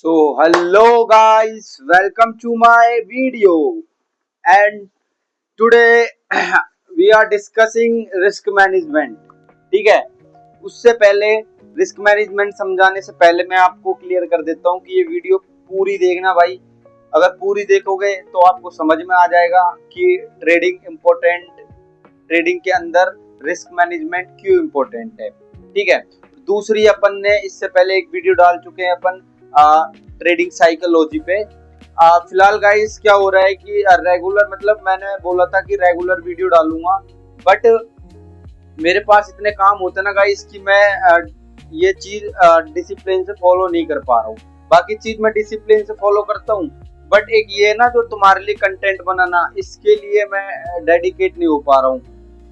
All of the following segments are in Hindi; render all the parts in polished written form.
Hello guys, welcome to my video. And today we are discussing risk management. ठीक है, उससे पहले रिस्क मैनेजमेंट समझाने से पहले मैं आपको क्लियर कर देता हूँ कि ये वीडियो पूरी देखना भाई। अगर पूरी देखोगे तो आपको समझ में आ जाएगा कि ट्रेडिंग के अंदर रिस्क मैनेजमेंट क्यों इम्पोर्टेंट है। ठीक है, दूसरी अपन ने इससे पहले एक वीडियो डाल चुके हैं अपन ट्रेडिंग साइकोलॉजी पे। फिलहाल गाइस क्या हो रहा है कि रेगुलर मतलब मैंने बोला था कि रेगुलर वीडियो डालूंगा, बट मेरे पास इतने काम होते हैं ना गाइस कि मैं ये चीज डिसिप्लिन से फॉलो नहीं कर पा रहा हूँ। बाकी चीज मैं डिसिप्लिन से फॉलो करता हूँ, बट एक ये ना जो तुम्हारे लिए कंटेंट बनाना, इसके लिए मैं डेडिकेट नहीं हो पा रहा हूँ।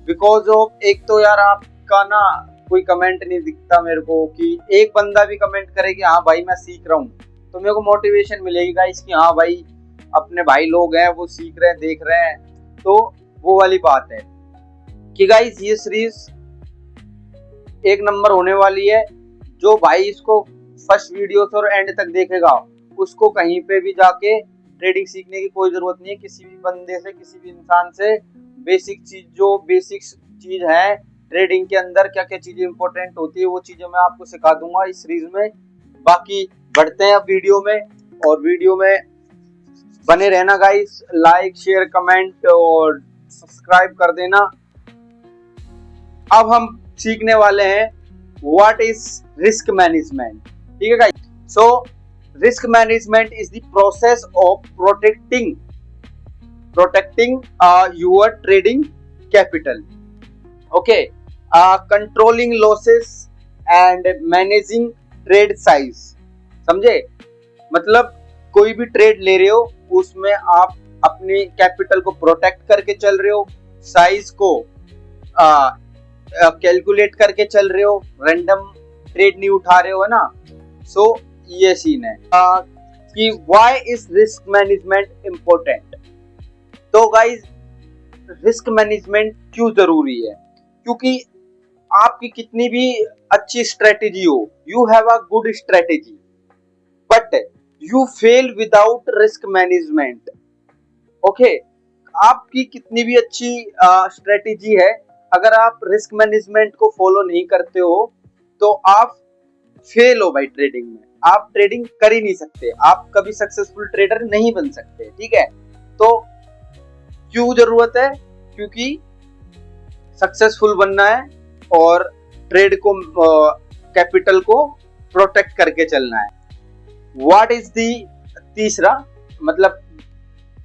बिकॉज ऑफ एक तो यार आपका ना कोई कमेंट नहीं दिखता मेरे को, कि एक बंदा भी कमेंट करे कि हाँ भाई मैं सीख रहा हूँ, तो मेरे को मोटिवेशन मिलेगी गाइस कि हाँ भाई अपने भाई लोग हैं वो सीख रहे हैं, देख रहे हैं। तो वो वाली बात है कि गाइस ये सीरीज एक नंबर होने वाली है। जो भाई इसको फर्स्ट वीडियो से और एंड तक देखेगा उसको कहीं पे भी जाके ट्रेडिंग सीखने की कोई जरूरत नहीं है। किसी भी बंदे से, किसी भी इंसान से बेसिक चीज है ट्रेडिंग के अंदर, क्या क्या चीजें इंपॉर्टेंट होती है वो चीजें मैं आपको सिखा दूंगा इस सीरीज में। बाकी बढ़ते हैं अब वीडियो में, और वीडियो में बने रहना गाइस। लाइक शेयर कमेंट और सब्सक्राइब कर देना। अब हम सीखने वाले हैं व्हाट इज रिस्क मैनेजमेंट। ठीक है guys, so risk management is the process of protecting your trading capital, okay, controlling losses and managing trade size. समझे? मतलब कोई भी ट्रेड ले रहे हो उसमें आप अपनी कैपिटल को प्रोटेक्ट करके चल रहे हो, साइज को कैलकुलेट करके चल रहे हो, रैंडम ट्रेड नहीं उठा रहे हो, है ना। सो ये सीन है कि why is risk management important. तो गाइज रिस्क मैनेजमेंट क्यों जरूरी है? क्योंकि आपकी कितनी भी अच्छी स्ट्रेटेजी हो, you have a good strategy, but you fail without risk management. Okay, आपकी कितनी भी अच्छी स्ट्रेटेजी है, अगर आप रिस्क मैनेजमेंट को फॉलो नहीं करते हो तो आप फेल हो भाई ट्रेडिंग में। आप ट्रेडिंग कर ही नहीं सकते, आप कभी सक्सेसफुल ट्रेडर नहीं बन सकते। ठीक है, तो क्यों जरूरत है? क्योंकि सक्सेसफुल बनना है और ट्रेड को कैपिटल को प्रोटेक्ट करके चलना है। व्हाट इज दी तीसरा, मतलब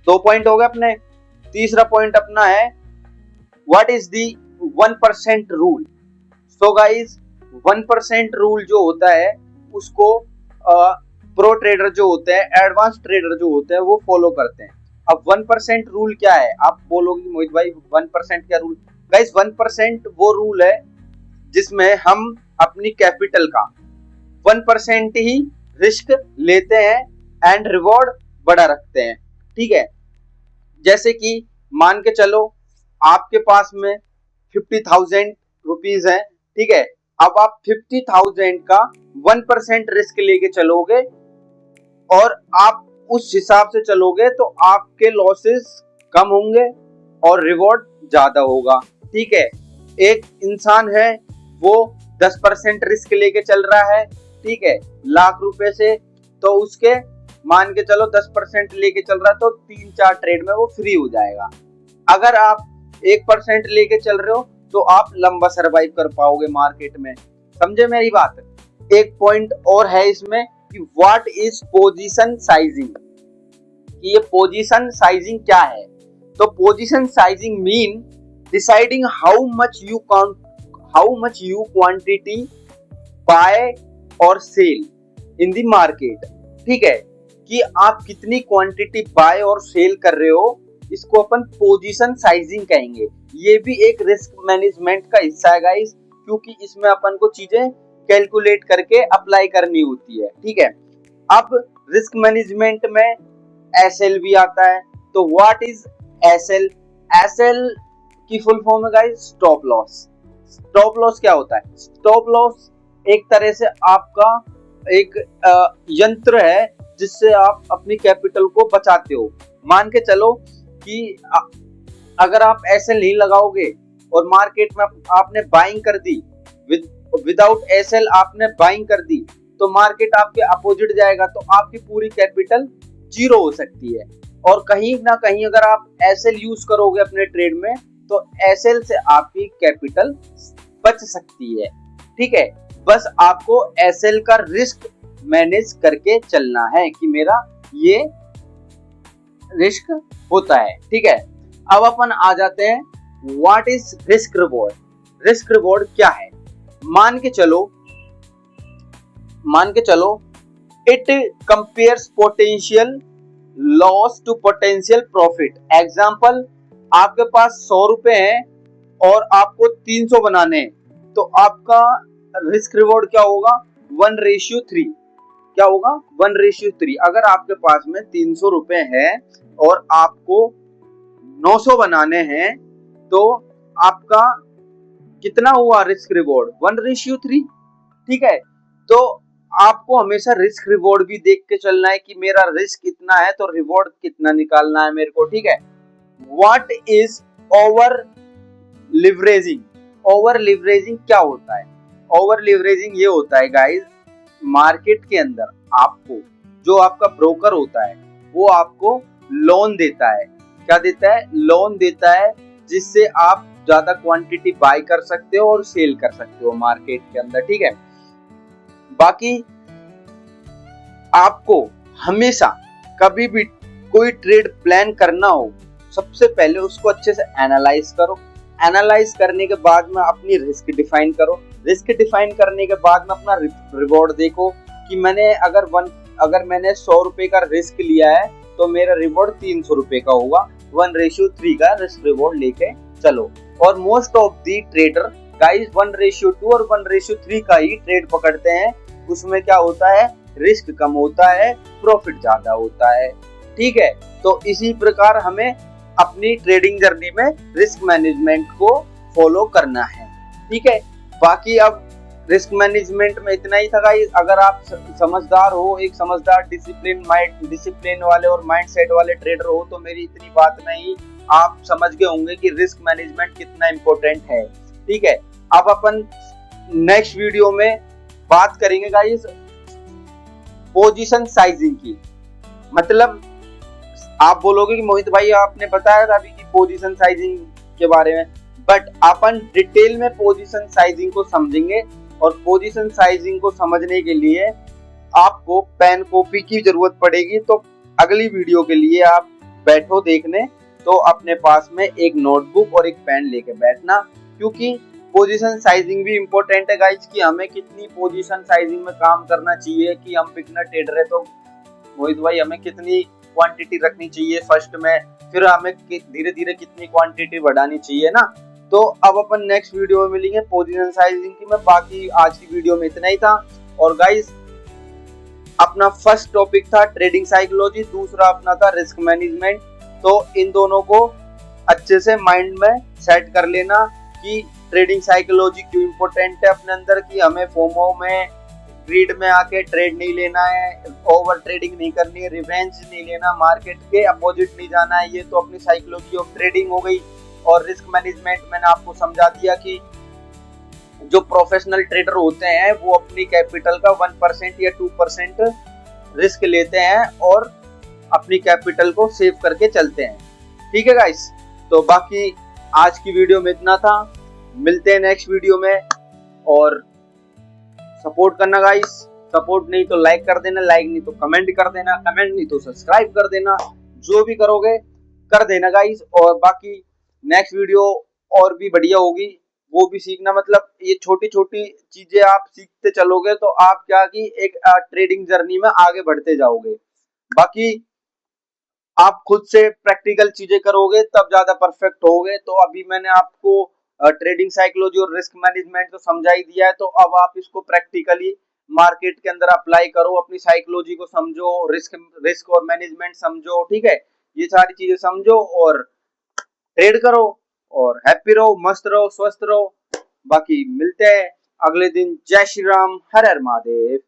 2 पॉइंट हो गए अपने। तीसरा पॉइंट अपना है what is the 1% rule. So guys 1% rule जो होता है उसको प्रो ट्रेडर जो होते हैं, एडवांस ट्रेडर जो होते हैं वो फॉलो करते हैं। अब 1% रूल क्या है? आप बोलोगे मोहित भाई 1% क्या रूल? गाइस 1% वो रूल है जिसमें हम अपनी कैपिटल का 1% ही रिस्क लेते हैं एंड रिवॉर्ड बड़ा रखते हैं। ठीक है, जैसे कि मान के चलो आपके पास में 50,000 रुपीज है। ठीक है, अब आप 50,000 का 1% रिस्क लेके चलोगे और आप उस हिसाब से चलोगे तो आपके लॉसेस कम होंगे और रिवॉर्ड ज्यादा होगा। ठीक है, एक इंसान है वो 10% रिस्क लेके चल रहा है, ठीक है, लाख रुपए से, तो उसके मान के चलो 10% लेके चल रहा है तो 3-4 ट्रेड में वो फ्री हो जाएगा। अगर आप 1% लेके चल रहे हो तो आप लंबा सरवाइव कर पाओगे मार्केट में। समझे मेरी बात? एक पॉइंट और है इसमें कि व्हाट इज पोजीशन साइजिंग, कि ये पोजीशन साइजिंग क्या है। तो position sizing mean deciding how much you quantity buy और सेल इन द मार्केट। ठीक है, कि आप कितनी क्वांटिटी बाय और सेल कर रहे हो, इसको अपन पोजीशन साइजिंग कहेंगे। ये भी एक रिस्क मैनेजमेंट का हिस्सा है गाइस, क्योंकि इसमें अपन को चीजें कैलकुलेट करके अप्लाई करनी होती है। ठीक है, अब रिस्क मैनेजमेंट में एसएल भी आता है। तो व्हाट इज एसएल? एसएल की फुल फॉर्म है guys stop loss. Stop loss क्या होता है? स्टॉप लॉस एक तरह से आपका एक यंत्र है जिससे आप अपनी कैपिटल को बचाते हो। मान के चलो कि अगर आप एसएल नहीं लगाओगे और मार्केट में आपने बाइंग कर दी, विदाउट एसएल आपने बाइंग कर दी, तो मार्केट आपके अपोजिट जाएगा, तो आपकी पूरी कैपिटल जीरो हो सकती है। और कहीं ना कहीं अगर आप एसएल यूज करोगे अपने ट्रेड में, तो एसएल से आपकी कैपिटल बच सकती है। ठीक है, बस आपको एसएल का रिस्क मैनेज करके चलना है कि मेरा ये रिस्क होता है। ठीक है, अब अपन आ जाते हैं what is risk reward. Risk reward क्या है? मान के चलो it compares potential loss to potential profit. Example, आपके पास 100 रुपए हैं और आपको 300 बनाने हैं, तो आपका रिस्क रिवॉर्ड क्या होगा? 1:3। क्या होगा? 1:3। अगर आपके पास में 300 रुपए है और आपको 900 बनाने हैं, तो आपका कितना हुआ रिस्क रिवॉर्ड? 1:3। ठीक है, तो आपको हमेशा रिस्क रिवॉर्ड भी देख के चलना है कि मेरा रिस्क कितना है तो रिवॉर्ड कितना निकालना है मेरे को। ठीक है, what is over leveraging? Over leveraging क्या होता है? ओवर लिवरेजिंग ये होता है गाइस, मार्केट के अंदर आपको जो आपका ब्रोकर होता है वो आपको लोन देता है। क्या देता है? लोन देता है, जिससे आप ज्यादा क्वांटिटी बाय कर सकते हो और सेल कर सकते हो मार्केट के अंदर। ठीक है, बाकी आपको हमेशा कभी भी कोई ट्रेड प्लान करना हो, सबसे पहले उसको अच्छे से एनालाइज करो। एनालाइज करने के बाद में अपनी रिस्क डिफाइन करो। रिस्क डिफाइन करने के बाद में अपना रिवॉर्ड देखो कि अगर मैंने 100 रुपए का रिस्क लिया है तो मेरा रिवॉर्ड 300 रुपए का होगा। 1:3 का रिस्क रिवॉर्ड लेके चलो। और most of the trader guys 1:2 और 1:3 का ही ट्रेड पकड़ते हैं। उसमें क्या होता है? रिस्क कम होता है, प्रॉफिट ज्यादा होता है। ठीक है, तो इसी प्रकार हमें अपनी ट्रेडिंग जर्नी में रिस्क मैनेजमेंट को फॉलो करना है। ठीक है, बाकी अब रिस्क मैनेजमेंट में इतना ही था गाइस। अगर आप समझदार हो, एक समझदार डिसिप्लिन वाले और माइंडसेट वाले ट्रेडर हो, तो मेरी इतनी बात नहीं, आप समझ गए होंगे कि रिस्क मैनेजमेंट कितना इंपॉर्टेंट है। ठीक है, अब अपन नेक्स्ट वीडियो में बात करेंगे गाइस पोजीशन साइजिंग की। मतलब आप बोलोगे कि मोहित भाई आपने बताया था अभी कि पोजीशन साइजिंग के बारे में, बट अपन डिटेल में पोजीशन साइजिंग को समझेंगे। और पोजीशन साइजिंग को समझने के लिए आपको पेन कॉपी की जरूरत पड़ेगी। तो अगली वीडियो के लिए आप बैठो देखने, तो अपने पास में एक नोटबुक और एक पेन लेके बैठना, क्योंकि पोजीशन साइजिंग भी इम्पोर्टेंट है गाइस कि हमें कितनी पोजीशन साइजिंग में काम करना चाहिए। कि हम बिगनर ट्रेडर है तो मोहित भाई हमें कितनी क्वांटिटी रखनी चाहिए फर्स्ट में, फिर हमें धीरे धीरे कितनी क्वांटिटी बढ़ानी चाहिए ना। तो अब अपन नेक्स्ट वीडियो में मिलेंगे पोजीशन साइजिंग की। मैं बाकी आज की वीडियो में इतना ही था। और गाइस अपना फर्स्ट टॉपिक था ट्रेडिंग साइकोलॉजी, दूसरा अपना था रिस्क मैनेजमेंट। तो इन दोनों को अच्छे से माइंड में सेट कर लेना कि ट्रेडिंग साइकोलॉजी क्यों इम्पोर्टेंट है अपने अंदर, कि हमें फोमो में ग्रीड में आके ट्रेड नहीं लेना है, ओवर ट्रेडिंग नहीं करनी है, रिवेंज नहीं लेना, मार्केट के अपोजिट नहीं जाना है। ये तो अपनी साइकोलॉजी ऑफ ट्रेडिंग हो गई। और रिस्क मैनेजमेंट मैंने आपको समझा दिया कि जो प्रोफेशनल ट्रेडर होते हैं वो अपनी कैपिटल का 1% या 2% रिस्क लेते हैं और अपनी कैपिटल को सेव करके चलते हैं। ठीक है गाइस, तो बाकी आज की वीडियो में इतना था। मिलते हैं नेक्स्ट वीडियो में। और सपोर्ट करना गाइस, सपोर्ट नहीं तो लाइक कर देना, लाइक नहीं तो कमेंट कर देना, कमेंट नहीं तो सब्सक्राइब कर देना, जो भी करोगे कर देना गाइस। और बाकी नेक्स्ट वीडियो और भी बढ़िया होगी, वो भी सीखना। मतलब ये छोटी छोटी चीजें आप सीखते चलोगे तो आप क्या कि एक ट्रेडिंग जर्नी में आगे बढ़ते जाओगे। बाकी आप खुद से प्रैक्टिकल चीजें करोगे तब ज्यादा परफेक्ट होगे। तो अभी मैंने आपको ट्रेडिंग साइकोलॉजी और रिस्क मैनेजमेंट तो समझा ही दिया है, तो अब आप इसको प्रैक्टिकली मार्केट के अंदर अप्लाई करो, अपनी साइकोलॉजी को समझो, रिस्क और मैनेजमेंट समझो। ठीक है, ये सारी चीजें समझो और ट्रेड करो और हैप्पी रहो, मस्त रहो, स्वस्थ रहो। बाकी मिलते हैं अगले दिन। जय श्री राम, हर हर महादेव।